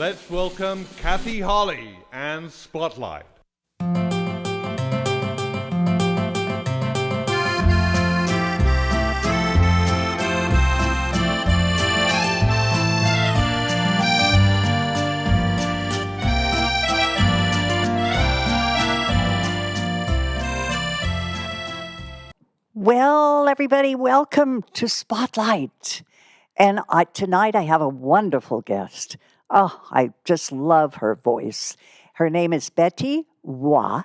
Let's welcome Kathy Holly and Spotlight. Well, everybody, welcome to Spotlight. And tonight I have a wonderful guest. Oh, I just love her voice. Her name is Betty Roy,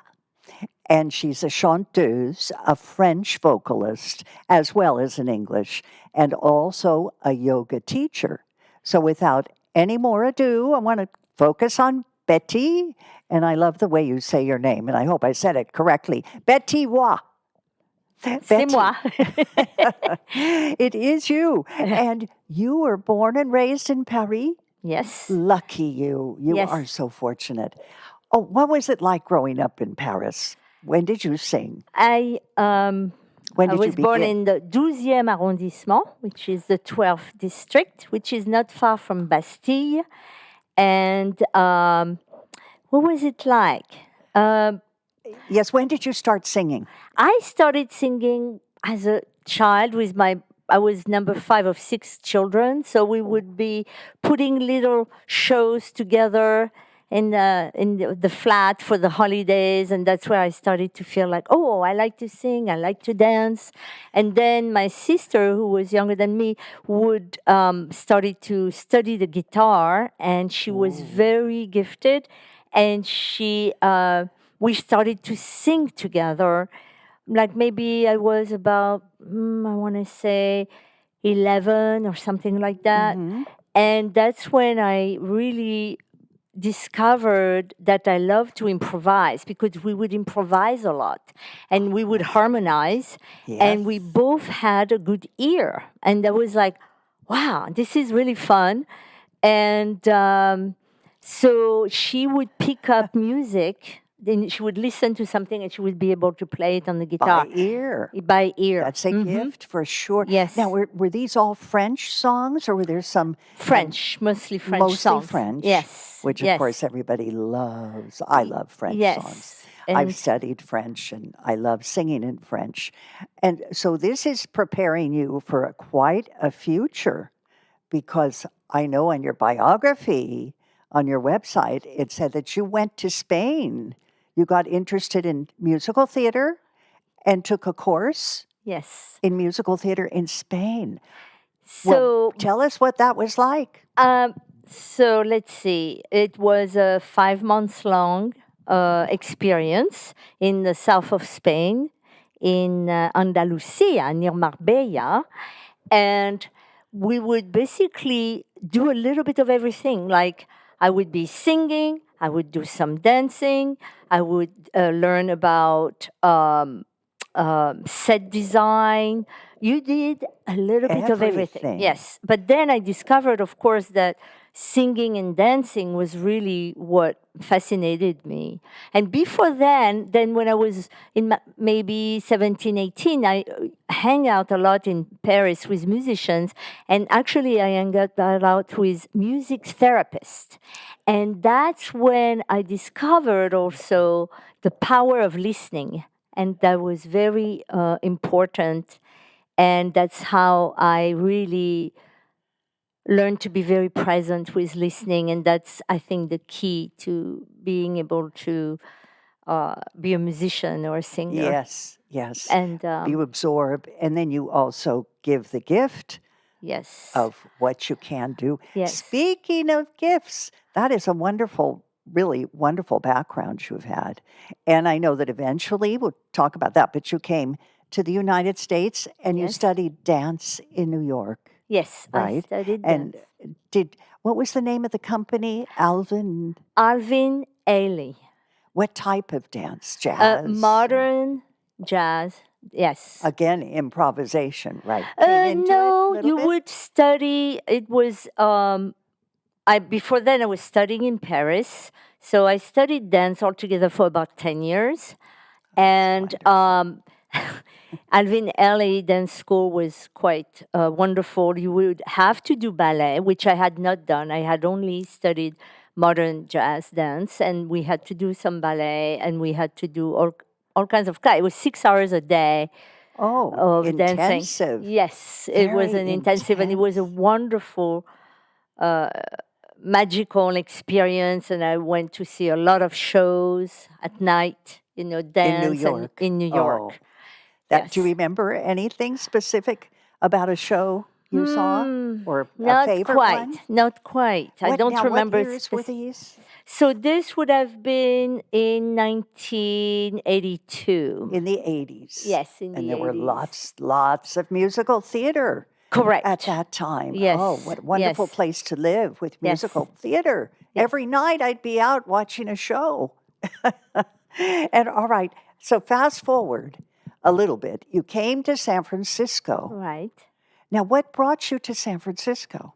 and she's a chanteuse, a French vocalist, as well as an English, and also a yoga teacher. So without any more ado, I want to focus on Betty, and I love the way you say your name, and I hope I said it correctly. Betty Roy. C'est moi. It is you. And you were born and raised in Paris? Yes. Lucky you. You Yes. are so fortunate. Oh, what was it like growing up in Paris? When did you sing? I When I did was you begin? born in the 12e arrondissement, which is the 12th district, which is not far from Bastille. And what was it like? Yes, when did you start singing? I started singing as a child with I was number 5 of 6 children, so we would be putting little shows together in the flat for the holidays, and that's where I started to feel like, oh, I like to sing, I like to dance. And then my sister, who was younger than me, would started to study the guitar, and she was very gifted, and we started to sing together. Like maybe I was about, I want to say 11 or something like that. And that's when I really discovered that I love to improvise, because we would improvise a lot and we would harmonize, and we Yes. both had a good ear. And I was like, wow, this is really fun. And so she would pick up music. Then she would listen to something and she would be able to play it on the guitar. By ear. By ear. That's a gift for sure. Yes. Now, were these all French songs, or were there some French, mostly French mostly songs. French? Yes. Which, of yes. course, everybody loves. I love French Yes. songs. And I've studied French, and I love singing in French. And so this is preparing you for quite a future, because I know on your biography, on your website, it said that you went to Spain. You got interested in musical theater and took a course yes. in musical theater in Spain. So Well, tell us what that was like. So let's see. It was a 5 months long experience in the south of Spain, in Andalusia, near Marbella. And we would basically do a little bit of everything. Like I would be singing, I would do some dancing, I would learn about set design. You did a little bit of everything. Everything. Yes. But then I discovered, of course, that singing and dancing was really what fascinated me. And before then when I was in maybe 17, 18, I hang out a lot in Paris with musicians. And actually, I hang out with music therapists. And that's when I discovered also the power of listening. And that was very important. And that's how I really learned to be very present with listening. And that's, I think, the key to being able to be a musician or a singer. Yes, yes. And You absorb, and then you also give the gift yes. of what you can do. Yes. Speaking of gifts, that is a wonderful, really wonderful background you've had. And I know that eventually, we'll talk about that, but you came to the United States and you Yes. studied dance in New York, Yes, I right? studied And dance. what was the name of the company? Alvin? Alvin Ailey. What type of dance? Jazz? Modern jazz. Yes. Again, improvisation, right? Came into it a No, little you bit? would study. It was before then I was studying in Paris, so I studied dance altogether for about 10 years, and Alvin Ailey Dance School was quite wonderful. You would have to do ballet, which I had not done. I had only studied modern jazz dance, and we had to do some ballet, and we had to do all kinds of class. It was 6 hours a day Oh, of dancing. intensive. Yes, it was Very an intensive, and it was a intense. wonderful, magical experience. And I went to see a lot of shows at night, In New dance and York. in New Oh, York. do you Yes. remember anything specific about a show you saw or a Not favorite quite. one? Not quite. I don't remember. What years were these? So this would have been in 1982. In the 80s. Yes, in And the there were 80s. lots of musical theater Correct. at that time. Yes. Oh, what a wonderful Yes. place to live with Yes. musical theater. Yes. Every night I'd be out watching a show. And all right, so fast forward a little bit. You came to San Francisco. Right. Now, what brought you to San Francisco?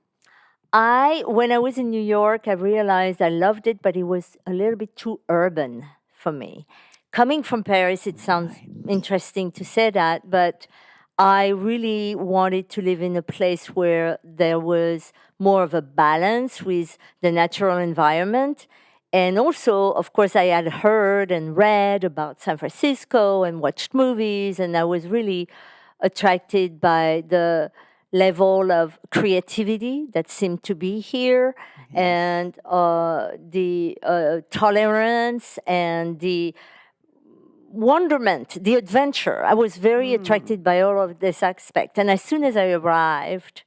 When I was in New York, I realized I loved it, but it was a little bit too urban for me. Coming from Paris, it sounds interesting to say that, but I really wanted to live in a place where there was more of a balance with the natural environment. And also, of course, I had heard and read about San Francisco and watched movies, and I was really attracted by the level of creativity that seemed to be here, and the tolerance and the wonderment, the adventure. I was very attracted by all of this aspect. And as soon as I arrived,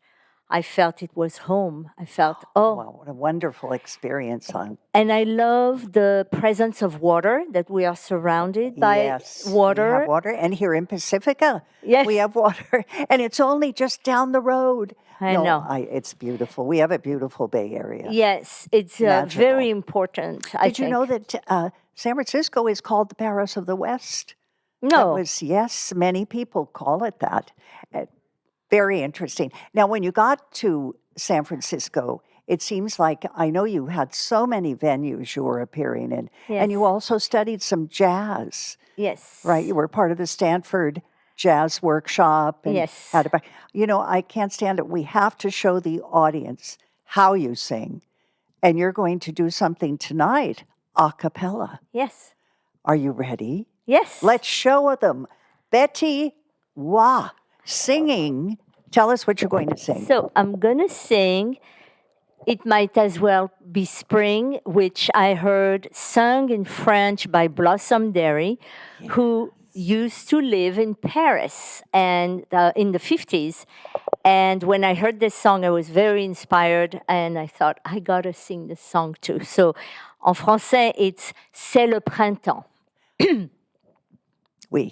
I felt it was home. I felt, Wow, what a wonderful experience, huh? and I love the presence of water, that we are surrounded by Yes, we water. have water. And here in Pacifica, Yes. we have water. And it's only just down the road. I know. It's beautiful. We have a beautiful Bay Area. Yes, it's Magical. very important. Did you know that San Francisco is called the Paris of the West? No. Yes, many people call it that. Very interesting. Now, when you got to San Francisco, it seems like I know you had so many venues you were appearing in, and you Yes. also studied some jazz, Yes. right? You were part of the Stanford Jazz Workshop. And Yes. had I can't stand it. We have to show the audience how you sing, and you're going to do something tonight, a cappella. Yes. Are you ready? Yes. Let's show them. Betty Wah singing. Tell us what you're going to sing. So I'm going to sing It Might As Well Be Spring, which I heard sung in French by Blossom Derry, who used to live in Paris and in the 50s. And when I heard this song, I was very inspired, and I thought, I got to sing this song too. So en français, it's C'est le printemps. Oui.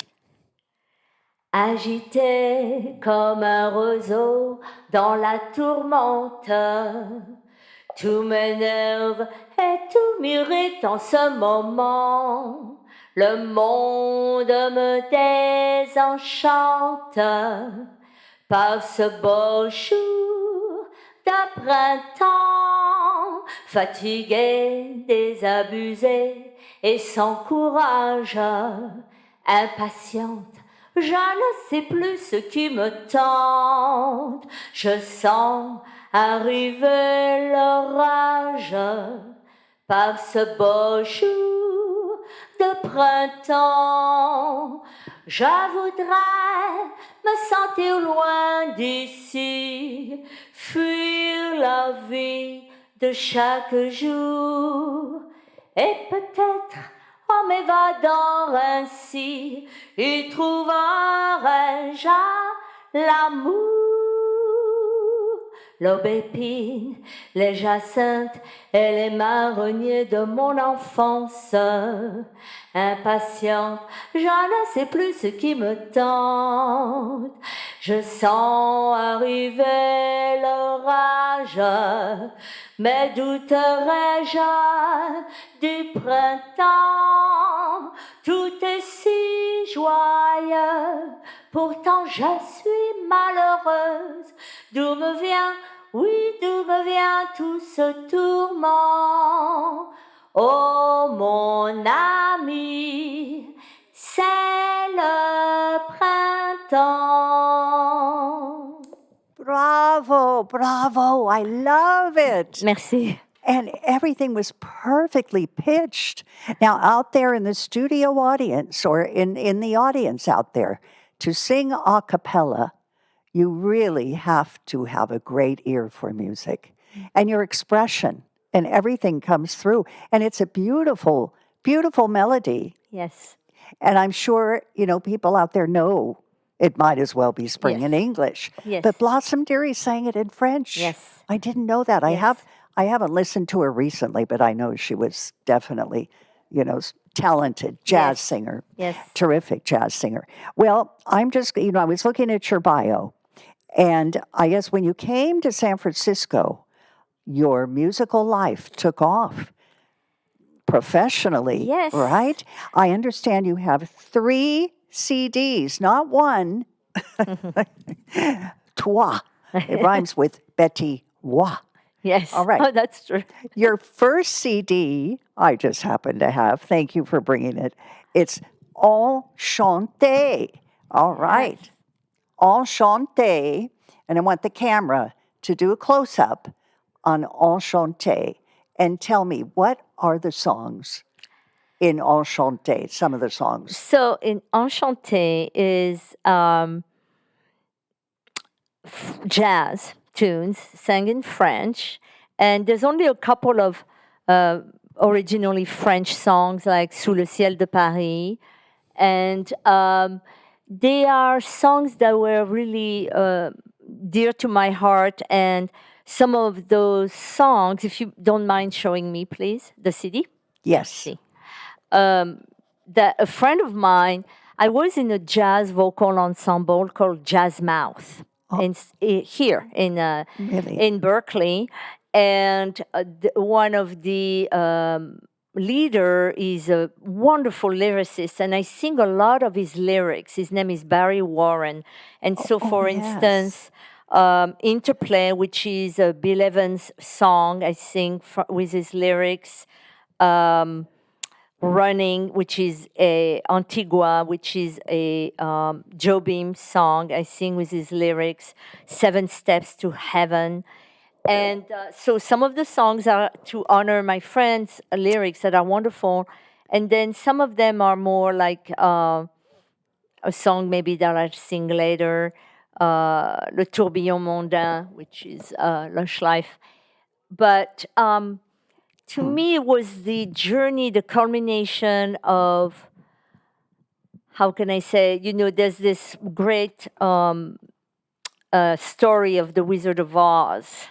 Agité comme un roseau dans la tourmente, tout m'énerve et tout m'irrite en ce moment. Le monde me désenchante par ce beau jour de printemps, fatigué, désabusé et sans courage, impatiente. Je ne sais plus ce qui me tente. Je sens arriver l'orage par ce beau jour de printemps. Je voudrais me sentir loin d'ici, fuir la vie de chaque jour et peut-être en m'évadant ainsi, y trouverai-je l'amour. L'aubépine, les jacinthes et les marronniers de mon enfance. Impatiente, je ne sais plus ce qui me tente. Je sens arriver l'orage, mais douterai-je du printemps? Tout est si joyeux, pourtant je suis malheureuse. D'où me vient, oui, d'où me vient tout ce tourment? Oh mon ami, c'est le printemps. Bravo, bravo. I love it. Merci. and everything was perfectly pitched. Now, out there in the studio audience or in the audience out there, to sing a cappella, you really have to have a great ear for music and your expression, and everything comes through. And it's a beautiful, beautiful melody. Yes. And I'm sure, people out there know it might as well be spring in Yes. English. Yes. But Blossom Dearie sang it in French. Yes. I didn't know that. Yes. I haven't listened to her recently, but I know she was definitely, talented jazz Yes. singer. Yes. Terrific jazz singer. Well, I'm just, I was looking at your bio, and I guess when you came to San Francisco, your musical life took off professionally, Yes. right? I understand you have 3 CDs, not one. Toi. It rhymes with Betty Wa. Yes. All right. Oh, that's true. Your first CD, I just happen to have. Thank you for bringing it. It's Enchanté. All right. Enchanté. And I want the camera to do a close up on Enchanté and tell me, what are the songs in Enchanté? Some of the songs. So in Enchanté is jazz tunes sang in French, and there's only a couple of originally French songs like Sous le ciel de Paris, and they are songs that were really dear to my heart. And some of those songs, if you don't mind showing me, please, the CD. Yes. See. That a friend of mine, I was in a jazz vocal ensemble called Jazz Mouth here Really? in Berkeley, and one of the leader is a wonderful lyricist, and I sing a lot of his lyrics. His name is Barry Warren, and so for yes. instance, Interplay, which is a Bill Evans song, I sing with his lyrics. Running, which is a Antigua, which is a Joe Beam song, I sing with his lyrics. 7 Steps to Heaven. And so some of the songs are to honor my friends' lyrics that are wonderful. And then some of them are more like a song maybe that I'll sing later, Le Tourbillon Mondain, which is La Schleife. But to me, it was the journey, the culmination of, how can I say, there's this great story of the Wizard of Oz.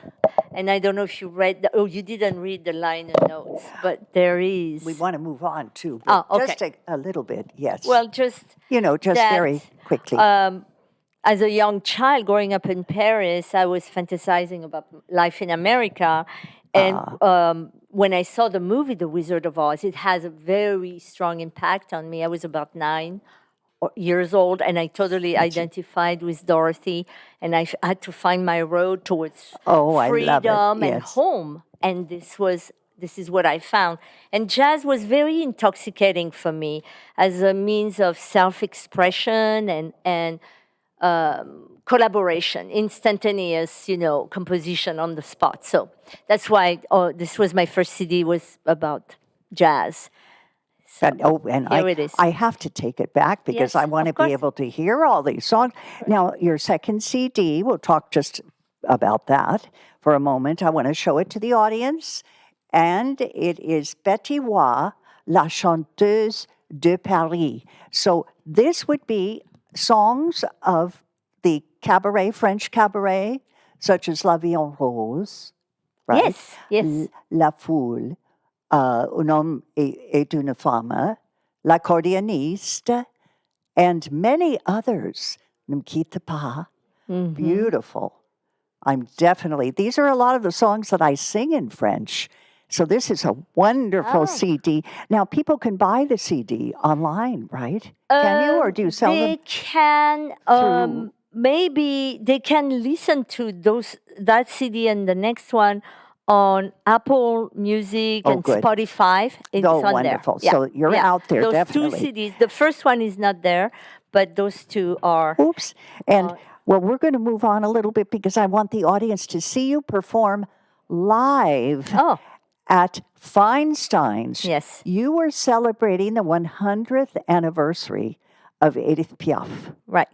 And I don't know if you read, you didn't read the liner notes, but there is. We want to move on too. But just a little bit, yes. Well, just. Just very quickly. As a young child growing up in Paris, I was fantasizing about life in America. And when I saw the movie The Wizard of Oz, it has a very strong impact on me. I was about 9 years old, and I totally identified with Dorothy, and I had to find my road towards freedom and home. And this is what I found. And jazz was very intoxicating for me as a means of self-expression and collaboration, instantaneous, composition on the spot. So that's why this was my first CD, was about jazz. So here it is. I have to take it back because I want to be able to hear all these songs. Now, your second CD, we'll talk just about that for a moment. I want to show it to the audience. And it is Betty Wa, La Chanteuse de Paris. So this would be songs of the cabaret, French cabaret, such as La Vie en Rose, right? Yes. La Foule, Un homme et une femme, L'accordéoniste, and many others. Ne me quitte pas. Beautiful. These are a lot of the songs that I sing in French. So this is a wonderful CD. Now, people can buy the CD online, right? Can you, or do you sell them? They can. Maybe they can listen to that CD and the next one on Apple Music and good. Spotify. It's on wonderful. There. So you're out there, those definitely. Those 2 CDs. The first one is not there, but those 2 are. Oops. And, we're going to move on a little bit because I want the audience to see you perform live. at Feinstein's. Yes. You were celebrating the 100th anniversary of Edith Piaf. Right.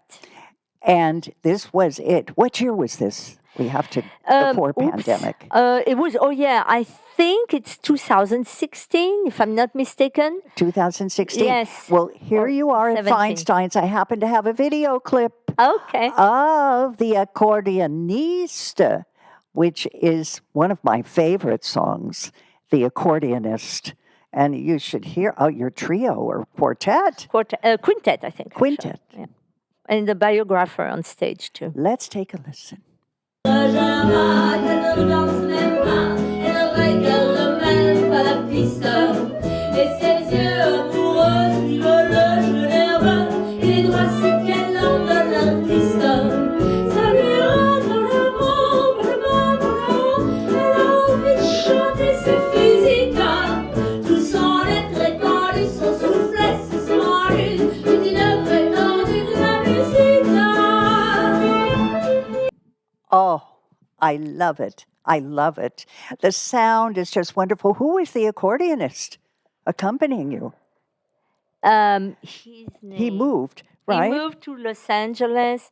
And this was it. What year was this? We have to, before pandemic. It was, I think it's 2016, if I'm not mistaken. 2016? Yes. Well, here Or you are at 17. Feinstein's. I happen to have a video clip Okay. of the Accordioniste, which is one of my favorite songs, The Accordionist. And you should hear, your trio or quartet. Quintet, I think. actually. Quintet. Yeah. And the biographer on stage, too. Let's take a listen. Oh, I love it. I love it. The sound is just wonderful. Who is the accordionist accompanying you? His name. He moved, right? He moved to Los Angeles.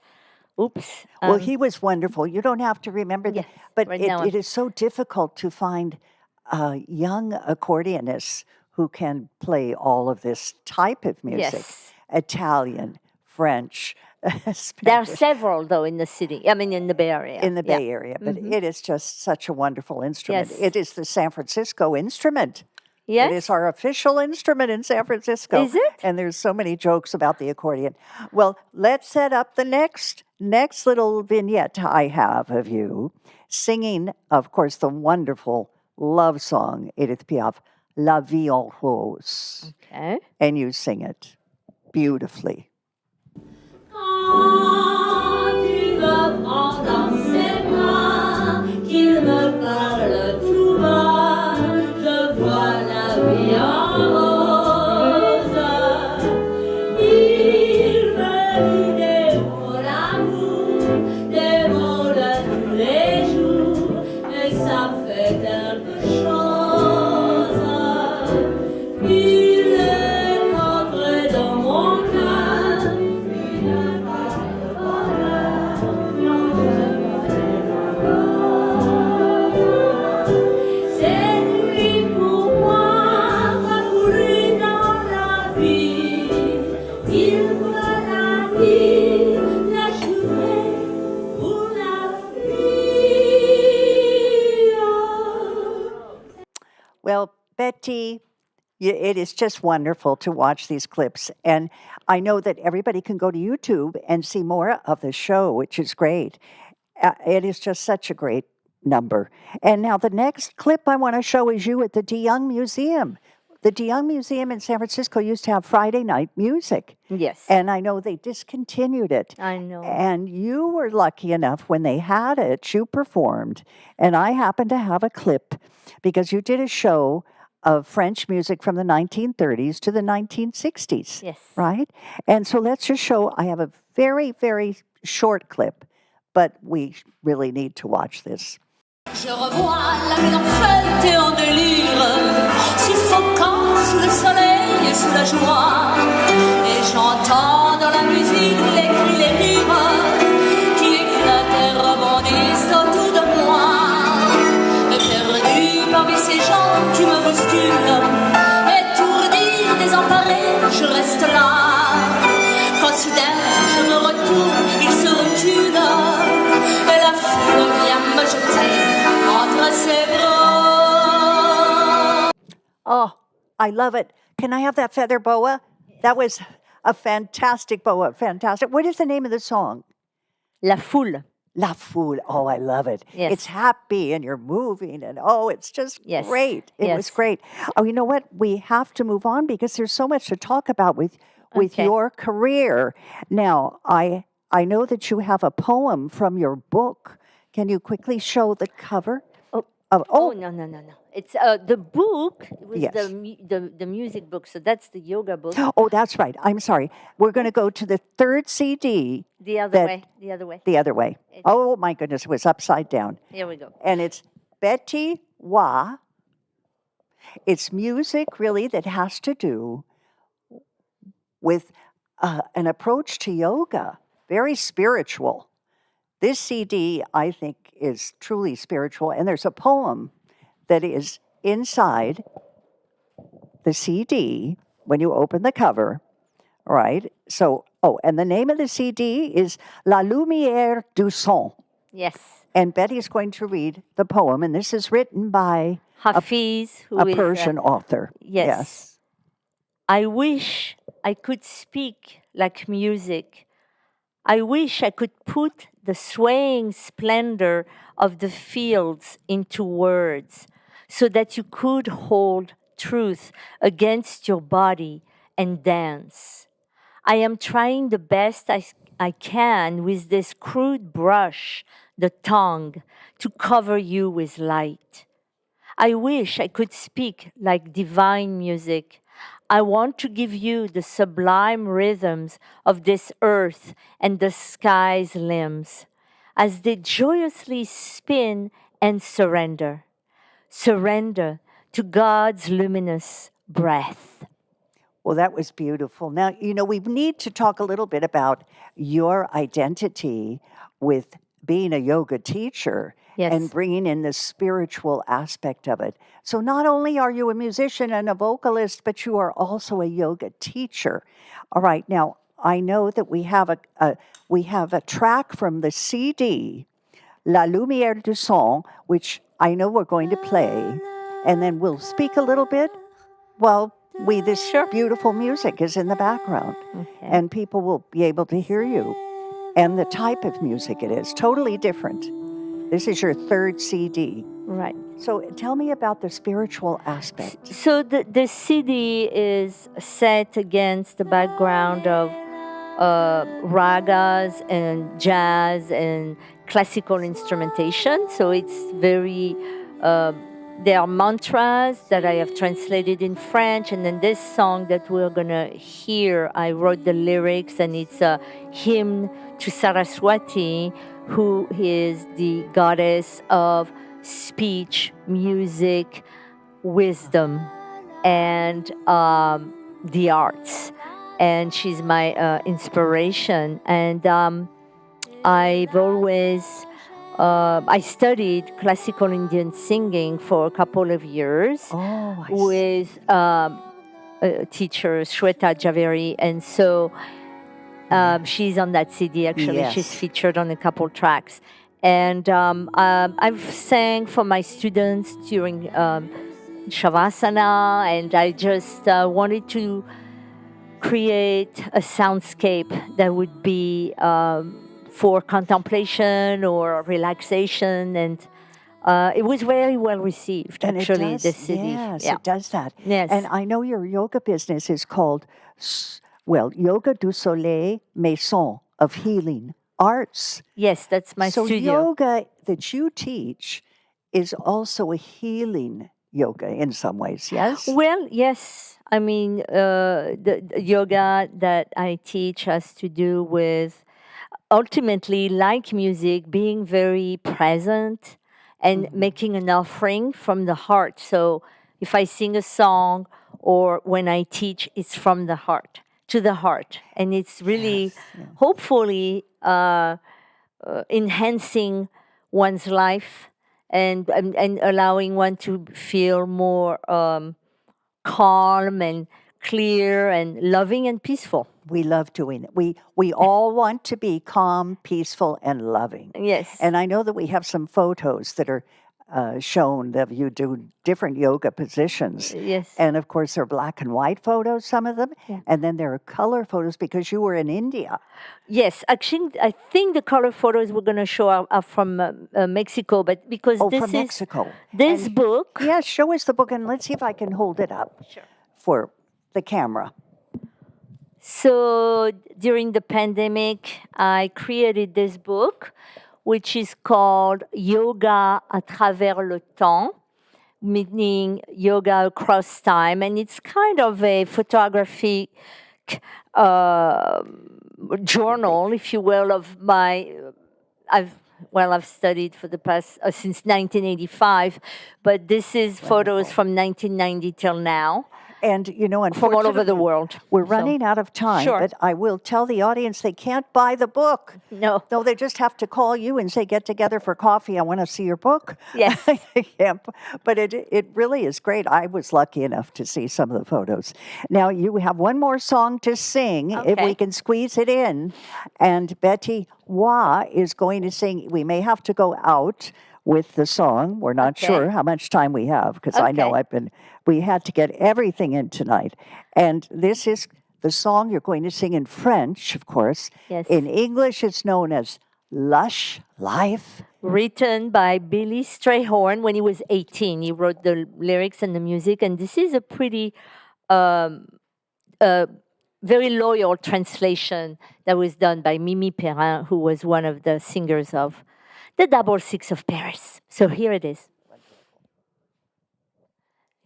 Oops. Well, he was wonderful. You don't have to remember that. Yes, But right now it is so difficult to find young accordionists who can play all of this type of music. Yes. Italian, French, There are Spanish. several, though, in the city. I mean, in the Bay Area. In the Yeah. Bay Area, but it is just such a wonderful instrument. Yes. It is the San Francisco instrument. Yes. It is our official instrument in San Francisco. Is it? And there's so many jokes about the accordion. Well, let's set up the next little vignette I have of you singing, of course, the wonderful love song, Edith Piaf, La Vie en Rose. Okay. And you sing it beautifully. Quand tu me prends dans ses bras, qu'il me parle tout bas, je vois la vie en rose. Il me dit des mots d'amour, des mots de tous les jours, et ça me fait quelque chose. Il est entré dans mon cœur. C'est lui pour moi, pas voulu dans la vie. Il me l'a dit, la journée pour la fille. Well, Betty, it is just wonderful to watch these clips. And I know that everybody can go to YouTube and see more of the show, which is great. It is just such a great number. And now the next clip I want to show is you at the DeYoung Museum. The DeYoung Museum in San Francisco used to have Friday night music. Yes. And I know they discontinued it. I know. And you were lucky enough when they had it, you performed. And I happen to have a clip because you did a show of French music from the 1930s to the 1960s. Yes. Right? And so let's just show, I have a very, very short clip, but we really need to watch this. Je revois la ville en fête et en délire, suffocant sous le soleil et sous la joie. Et j'entends dans la musique les cris, les rires qui éclatent et rebondissent autour de moi. Et perdu parmi ces gens qui me bousculent, étourdi, désemparé, je reste là. Quand soudain je me retourne, il se recule, et la foule vient me jeter entre ses bras. Oh, I love it. Can I have that feather boa? That was a fantastic boa. Fantastic. What is the name of the song? La Foule. La Foule. Oh, I love it. Yes. It's happy and you're moving and it's just Yes. great. It was Yes. great. Oh, you know what? We have to move on because there's so much to talk about with Okay. your career. Now, I know that you have a poem from your book. Can you quickly show the cover? Oh. Of, Oh, no. It's the book. It was Yes. the music book. So that's the yoga book. Oh, that's right. I'm sorry. We're going to go to the third CD The other that- way. The other way. the other way. Oh, my goodness. It was upside down. Here we go. And it's Betty Wa It's music really that has to do with an approach to yoga, very spiritual. This CD, I think, is truly spiritual, and there's a poem that is inside the CD when you open the cover, right? So, and the name of the CD is La Lumière du Son. Yes. And Betty's going to read the poem, and this is written by Hafiz, who a is Persian author. yes. I wish I could speak like music. I wish I could put the swaying splendor of the fields into words so that you could hold truth against your body and dance. I am trying the best I can with this crude brush, the tongue, to cover you with light. I wish I could speak like divine music. I want to give you the sublime rhythms of this earth and the sky's limbs as they joyously spin and surrender. Surrender to God's luminous breath. Well, that was beautiful. Now, we need to talk a little bit about your identity with being a yoga teacher and Yes. bringing in the spiritual aspect of it. So, not only are you a musician and a vocalist, but you are also a yoga teacher. All right. Now, I know that we have a track from the CD, La Lumière du Son, which I know we're going to play, and then we'll speak a little bit while this beautiful music is in the background, Okay. and people will be able to hear you. And the type of music it is, totally different. This is your third CD. Right. So tell me about the spiritual aspect. So the CD is set against the background of ragas and jazz and classical instrumentation. So it's very, there are mantras that I have translated in French. And then this song that we're going to hear, I wrote the lyrics, and it's a hymn to Saraswati, who is the goddess of speech, music, wisdom, and the arts. And she's my inspiration. And I've always, I studied classical Indian singing for a couple of years Oh, I see. with teacher Shweta Javeri. And so she's on that CD, actually. Yes. She's featured on a couple tracks. And I've sang for my students during Shavasana, and I just wanted to create a soundscape that would be for contemplation or relaxation, and it was very well received, And actually, it does, this CD. yes, Yeah. it does that. Yes. And I know your yoga business is called, Yoga du Soleil Maison of Healing Arts. Yes, that's my So studio. yoga that you teach is also a healing yoga in some ways, yes? Well, yes. I mean, the yoga that I teach has to do with ultimately, like music, being very present and making an offering from the heart. So if I sing a song or when I teach, it's from the heart to the heart. And it's really, hopefully, enhancing one's life and allowing one to feel more calm and clear and loving and peaceful. We love doing it. We all want to be calm, peaceful, and loving. Yes. And I know that we have some photos that are shown that you do different yoga positions. Yes. And of course, they're black and white photos, some of them. Yeah. And then there are color photos because you were in India. Yes, actually, I think the color photos we're going to show are from Mexico, but because Oh, this from is Mexico. this And- book. Yeah, show us the book and let's see if I can hold it up for the camera. So during the pandemic, I created this book, which is called Yoga à travers le temps, meaning yoga across time, and it's kind of a photographic journal, if you will, of my. I've well, I've studied for the past, since 1985, but this is photos from 1990 till now. And, you know, from all over the unfortunately, world. we're So- running out of time, Sure. but I will tell the audience they can't buy the book. No. No, they just have to call you and say, get together for coffee. I want to see your book. Yes. Yeah, but it really is great. I was lucky enough to see some of the photos. Now, you have one more song to sing, if we Okay. can squeeze it in. And Betty Wah is going to sing. We may have to go out with the song. We're not Okay. sure how much time we have, because I know Okay. we had to get everything in tonight. And this is the song you're going to sing in French, of course. Yes. In English, it's known as Lush Life. Written by Billy Strayhorn when he was 18. He wrote the lyrics and the music, and this is a pretty, very loyal translation that was done by Mimi Perrin, who was one of the singers of the Double Six of Paris. So here it is.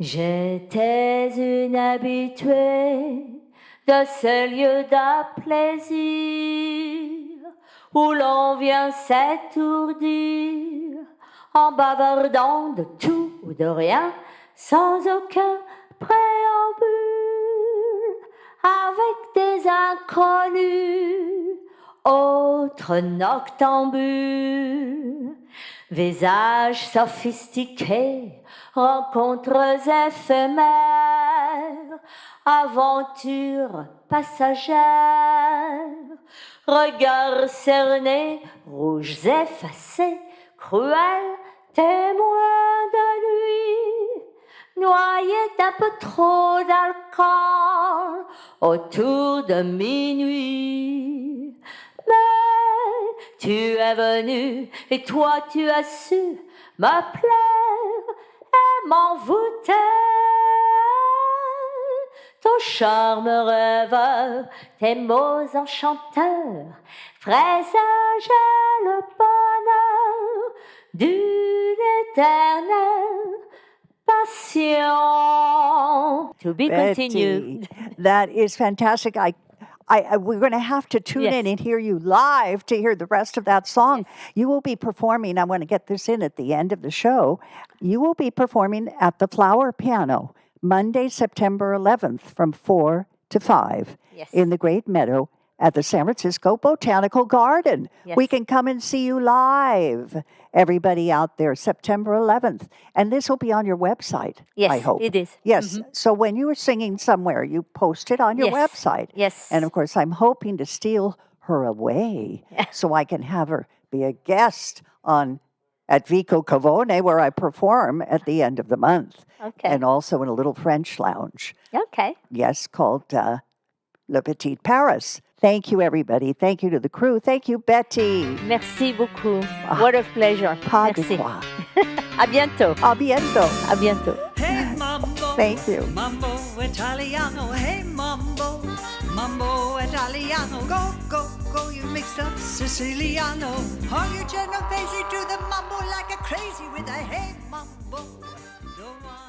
J'étais une habituée de ce lieu d'un plaisir où l'on vient s'étourdir en bavardant de tout ou de rien sans aucun préambule avec des inconnus, autres noctambules. Visages sophistiqués, rencontres éphémères, aventures passagères, regards cernés, rouges effacés, cruels témoins de nuit, noyés d'un peu trop d'alcool autour de minuit. Mais tu es venu et toi tu as su me plaire et m'envoûter. Ton charme rêveur, tes mots enchanteurs, présageaient le bonheur d'une éternelle passion. To be continued. Betty, that is fantastic. We're going to have to tune Yes. in and hear you live to hear the rest of that song. You will be performing, I want to get this in at the end of the show. You will be performing at the Flower Piano Monday, September 11th from 4 to 5 Yes. in the Great Meadow at the San Francisco Botanical Garden. We Yes. can come and see you live, everybody out there, September 11th. And this will be on your website, Yes, I hope. it is. Yes. So when you were singing somewhere, you post it on your Yes. website. Yes. And of course, I'm hoping to steal her away so I can have her be a guest at Vico Cavone, where I perform at the end of the month. Okay. And also in a little French lounge. Okay. Yes, called Le Petit Paris. Thank you, everybody. Thank you to the crew. Thank you, Betty. Merci beaucoup. What a pleasure. Pas de Merci. quoi. À bientôt. A bientôt. À bientôt. Hey mambo, Thank you. Mambo Italiano, hey mambo, Mambo Italiano, go, go, go, you mixed up Siciliano. All your Genovese do the mambo like a crazy with a hey mambo. Don't want